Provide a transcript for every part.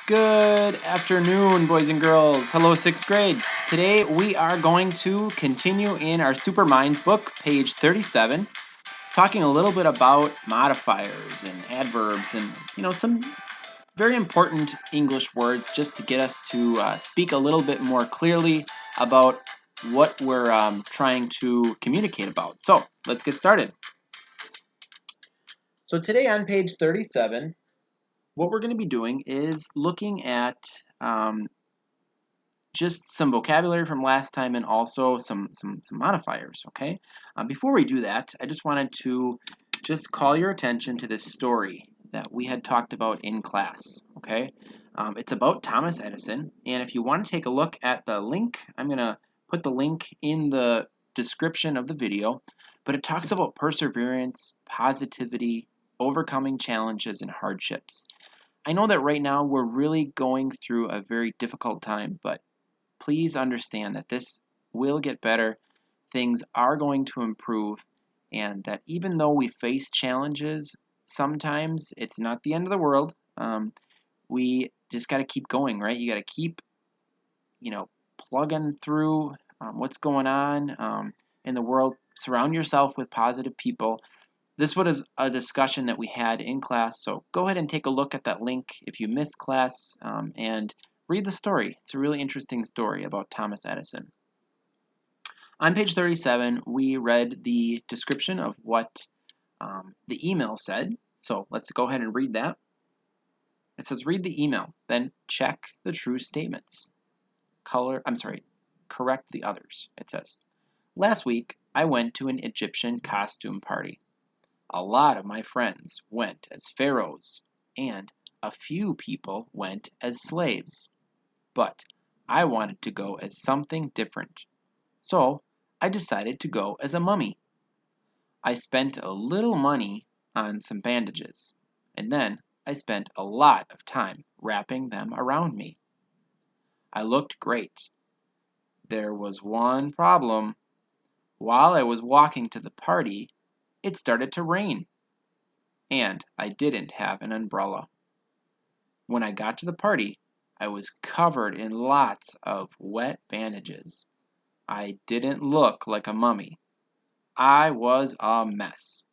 Good afternoon, boys and girls. Hello, 6th grade. Today we are going to continue in our Superminds book, page 37, talking a little bit about modifiers and adverbs and, some very important English words just to get us to speak a little bit more clearly about what we're trying to communicate about. So let's get started. So today on page 37, what we're going to be doing is looking at just some vocabulary from last time and also some modifiers, okay? Before we do that, I just wanted to just call your attention to this story that we had talked about in class, okay? It's about Thomas Edison, and if you want to take a look at the link, I'm going to put the link in the description of the video, but it talks about perseverance, positivity, overcoming challenges and hardships. I know that right now we're really going through a very difficult time, but please understand that this will get better. Things are going to improve, and that even though we face challenges, sometimes it's not the end of the world. We just got to keep going, right? You got to keep, plugging through what's going on in the world. Surround yourself with positive people. This was a discussion that we had in class, so go ahead and take a look at that link if you missed class and read the story. It's a really interesting story about Thomas Edison. On page 37, we read the description of what the email said, so let's go ahead and read that. It says, read the email, then check the true statements. Correct the others. It says, last week I went to an Egyptian costume party. A lot of my friends went as pharaohs, and a few people went as slaves. But I wanted to go as something different, so I decided to go as a mummy. I spent a little money on some bandages, and then I spent a lot of time wrapping them around me. I looked great. There was one problem. While I was walking to the party, it started to rain, and I didn't have an umbrella. When I got to the party, I was covered in lots of wet bandages. I didn't look like a mummy. I was a mess.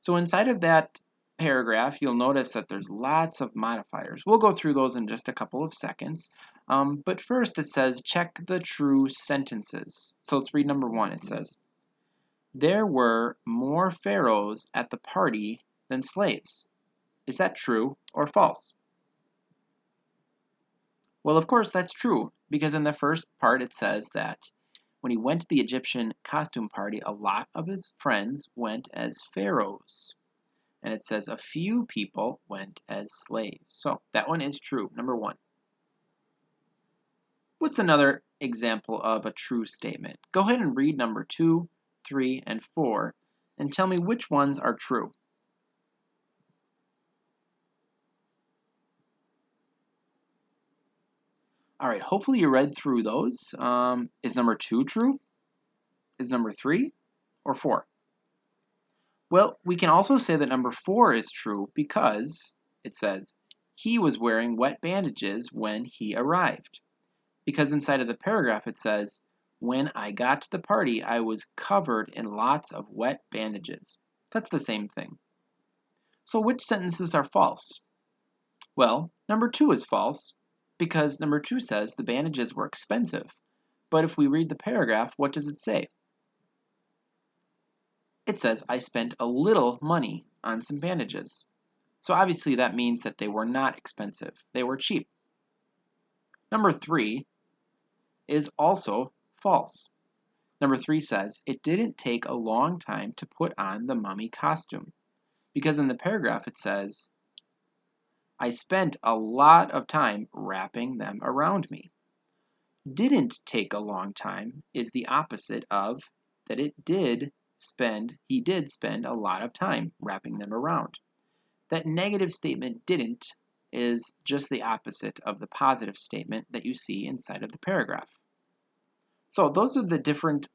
So inside of that paragraph, you'll notice that there's lots of modifiers. We'll go through those in just a couple of seconds. But first it says, check the true sentences. So let's read number 1. It says, there were more pharaohs at the party than slaves. Is that true or false? Well, of course, that's true, because in the first part it says that when he went to the Egyptian costume party, a lot of his friends went as pharaohs. And it says a few people went as slaves. So that one is true, number 1. What's another example of a true statement? Go ahead and read number 2, 3, and 4, and tell me which ones are true. All right, hopefully you read through those. Is number 2 true? Is number 3 or 4? Well, we can also say that number 4 is true because it says he was wearing wet bandages when he arrived. Because inside of the paragraph it says, when I got to the party, I was covered in lots of wet bandages. That's the same thing. So which sentences are false? Well, number 2 is false because number 2 says the bandages were expensive. But if we read the paragraph, what does it say? It says, I spent a little money on some bandages. So obviously that means that they were not expensive. They were cheap. Number 3 is also false. Number 3 says, it didn't take a long time to put on the mummy costume. Because in the paragraph it says, I spent a lot of time wrapping them around me. Didn't take a long time is the opposite of that he did spend a lot of time wrapping them around. That negative statement didn't is just the opposite of the positive statement that you see inside of the paragraph. So those are the different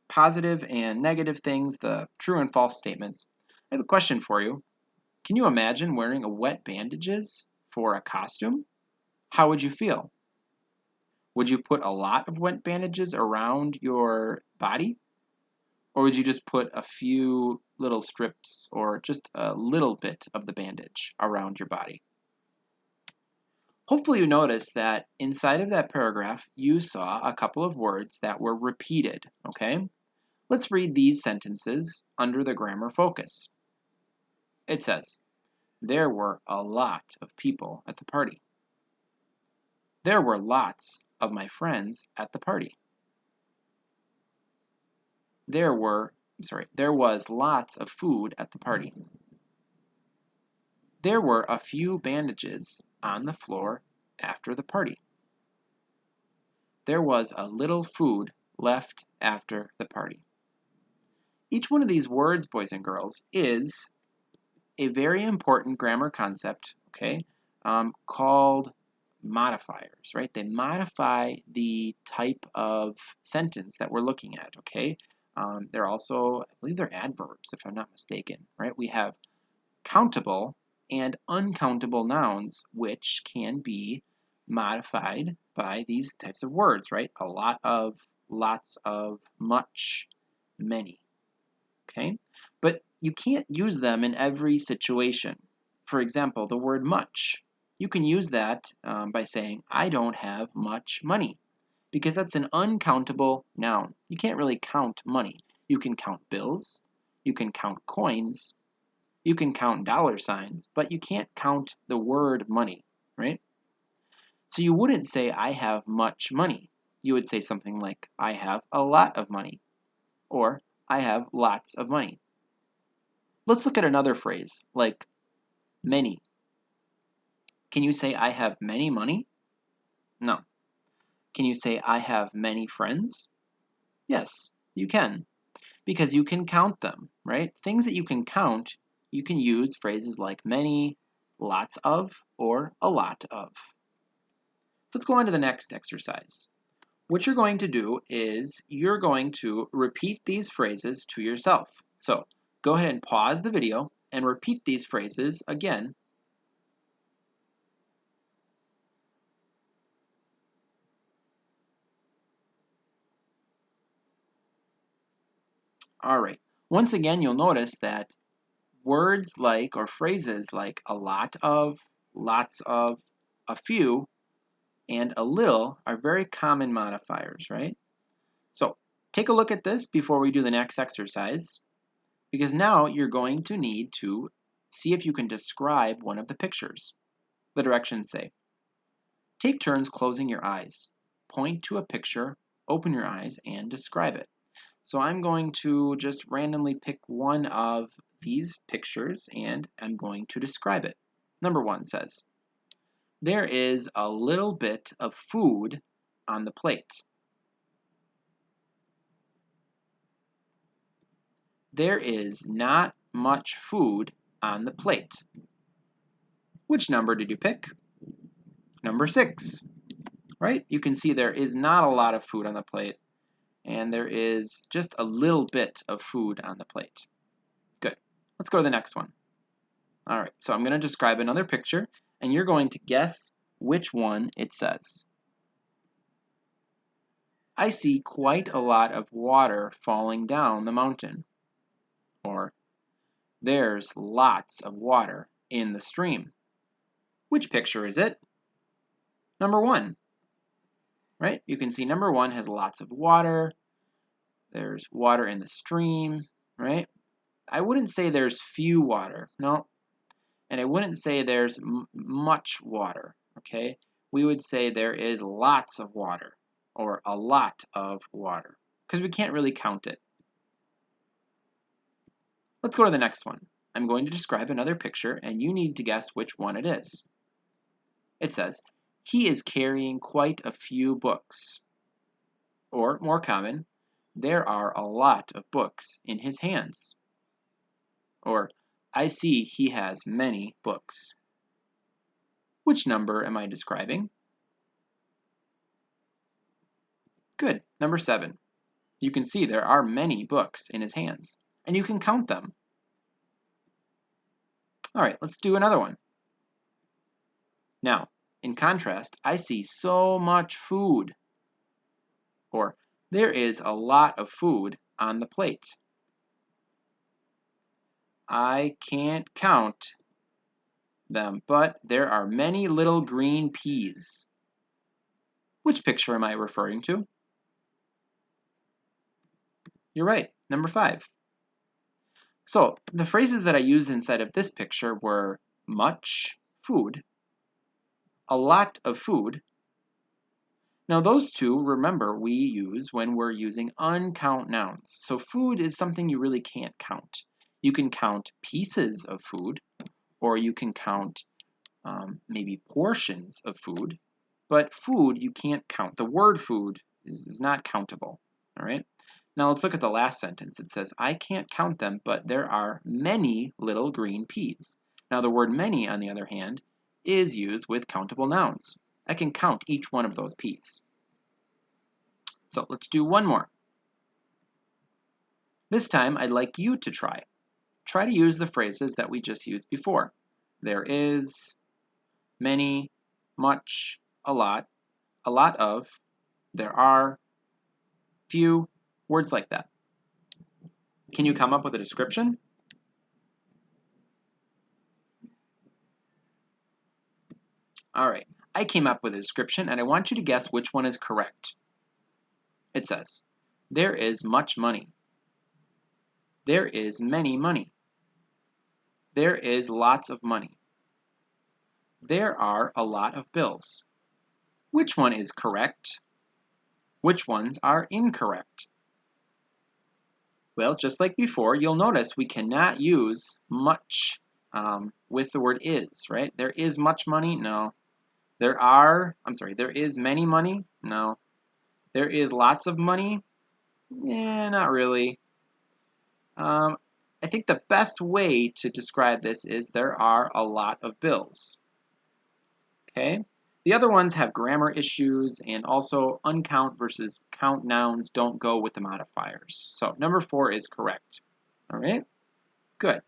positive and negative things, the true and false statements. I have a question for you. Can you imagine wearing wet bandages for a costume, how would you feel? Would you put a lot of wet bandages around your body? Or would you just put a few little strips or just a little bit of the bandage around your body? Hopefully you noticed that inside of that paragraph, you saw a couple of words that were repeated, okay? Let's read these sentences under the grammar focus. It says, there were a lot of people at the party. There were lots of my friends at the party. There was lots of food at the party. There were a few bandages on the floor after the party. There was a little food left after the party. Each one of these words, boys and girls, is a very important grammar concept, okay, called modifiers, right? They modify the type of sentence that we're looking at, okay? They're also, I believe they're adverbs, if I'm not mistaken, right? We have countable and uncountable nouns, which can be modified by these types of words, right? A lot of, lots of, much, many, okay? But you can't use them in every situation. For example, the word much. You can use that by saying, I don't have much money, because that's an uncountable noun. You can't really count money. You can count bills, you can count coins, you can count dollar signs, but you can't count the word money, right? So you wouldn't say, I have much money. You would say something like, I have a lot of money, or I have lots of money. Let's look at another phrase, like many. Can you say, I have many money? No. Can you say, I have many friends? Yes, you can, because you can count them, right? Things that you can count, you can use phrases like many, lots of, or a lot of. Let's go on to the next exercise. What you're going to do is you're going to repeat these phrases to yourself. So go ahead and pause the video and repeat these phrases again. All right. Once again, you'll notice that words like, or phrases like a lot of, lots of, a few, and a little are very common modifiers, right? So take a look at this before we do the next exercise, because now you're going to need to see if you can describe one of the pictures. The directions say, take turns closing your eyes. Point to a picture, open your eyes, and describe it. So I'm going to just randomly pick one of these pictures and I'm going to describe it. Number 1 says, there is a little bit of food on the plate. There is not much food on the plate. Which number did you pick? Number 6, right? You can see there is not a lot of food on the plate, and there is just a little bit of food on the plate. Good. Let's go to the next one. All right, so I'm going to describe another picture, and you're going to guess which one it says. I see quite a lot of water falling down the mountain. Or, there's lots of water in the stream. Which picture is it? Number 1, right? You can see number 1 has lots of water. There's water in the stream, right? I wouldn't say there's few water, no. And I wouldn't say there's much water, okay? We would say there is lots of water, or a lot of water, because we can't really count it. Let's go to the next one. I'm going to describe another picture, and you need to guess which one it is. It says, he is carrying quite a few books. Or, more common, there are a lot of books in his hands. Or, I see he has many books. Which number am I describing? Good, number 7. You can see there are many books in his hands, and you can count them. All right, let's do another one. Now, in contrast, I see so much food. Or, there is a lot of food on the plate. I can't count them, but there are many little green peas. Which picture am I referring to? You're right, number 5. So, the phrases that I used inside of this picture were much food, a lot of food. Now those two, remember, we use when we're using uncount nouns. So food is something you really can't count. You can count pieces of food, or you can count maybe portions of food, but food you can't count. The word food is not countable, all right? Now let's look at the last sentence. It says, I can't count them, but there are many little green peas. Now the word many, on the other hand, is used with countable nouns. I can count each one of those peas. So let's do one more. This time I'd like you to try. Try to use the phrases that we just used before. There is, many, much, a lot of, there are, few, words like that. Can you come up with a description? All right, I came up with a description and I want you to guess which one is correct. It says, there is much money. There is many money. There is lots of money. There are a lot of bills. Which one is correct? Which ones are incorrect? Well, just like before, you'll notice we cannot use much with the word is, right? There is much money? No. There is many money? No. There is lots of money? Yeah, not really. I think the best way to describe this is there are a lot of bills. Okay? The other ones have grammar issues, and also uncount versus count nouns don't go with the modifiers. So number 4 is correct. All right? Good.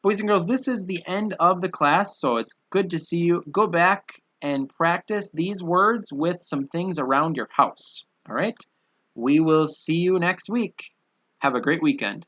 Boys and girls, this is the end of the class, so it's good to see you. Go back and practice these words with some things around your house. All right? We will see you next week. Have a great weekend.